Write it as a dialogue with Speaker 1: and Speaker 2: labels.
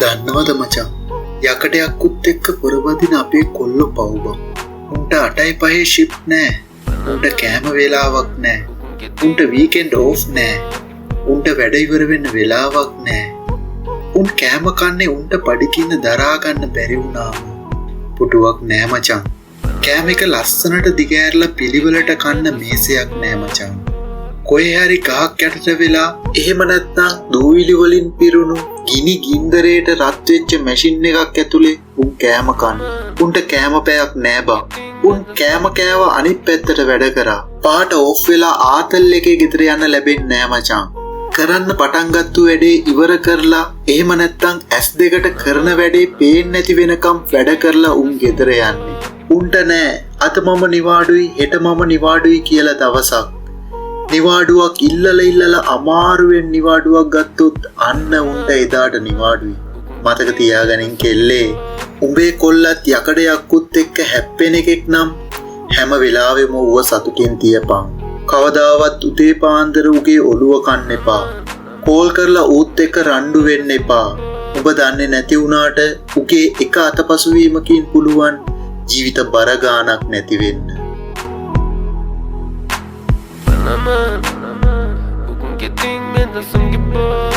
Speaker 1: දන්නවද මචං යකඩයක්කුත් එක්ක පොරවදින අපේ කොල්ලෝ පව්බම්. උන්ට 8:05 ෂිප්ට් නෑ. උන්ට කෑම වේලාවක් නෑ. උන්ට වීකෙන්ඩ් ඕෆ් නෑ. උන්ට වැඩ ඉවර වෙන්න වෙලාවක් නෑ. උන් කෑම කන්නේ උන්ට පඩිකින්න දරා ගන්න බැරි වුණාම. පුටුවක් නෑ මචං. කෑම එක ලස්සනට දිගෑරලා පිළිවෙලට කන්න මේසයක් නෑ මචං. කොහේ හරි ගහක් යටට වෙලා එහෙම නැත්නම් දූවිලි වලින් පිරුණු ගිනි ගින්දරේට රත් වෙච්ච මැෂින් එකක් ඇතුලේ උන් කෑම කන්න. උන්ට කෑම පැයක් නෑ බං. උන් කෑම කෑව අනිත් පැත්තට වැඩ කරා. පාට ඕෆ් වෙලා ආතල් එකේ ගෙදර යන්න ලැබෙන්නේ නෑ මචං. කරන්න පටන් ගත්තු වැඩේ ඉවර කරලා එහෙම නැත්නම් S2ට කරන වැඩේ පේන්නේ නැති වෙනකම් වැඩ කරලා උන් ගෙදර යන්නේ. උන්ට නෑ අත මම නිවාඩුයි හෙට මම නිවාඩුයි කියලා දවසක්. නිවාඩුවක් ඉල්ලලා අමාරුවෙන් නිවාඩුවක් ගත්තොත් අන්න උන්ට එදාට නිවාඩුයි. මතක තියාගනින් කෙල්ලේ. උඹේ කොල්ලත් යකඩයක්කුත් එක්ක හැප්පෙන එකෙක් නම් හැම වෙලාවෙම ඌව සතුටින් තියපන්. කවදාවත් උදේ පාන්දර උගේ ඔළුව කන්න එපා. කෝල් කරලා ඌත් එක්ක රණ්ඩු වෙන්න එපා. ඔබ දන්නේ නැති වුණාට උගේ එක අතපසුවීමකින් පුළුවන් ජීවිත බර ගාණක් නැති වෙන්න.
Speaker 2: Bukan keting benda sungguh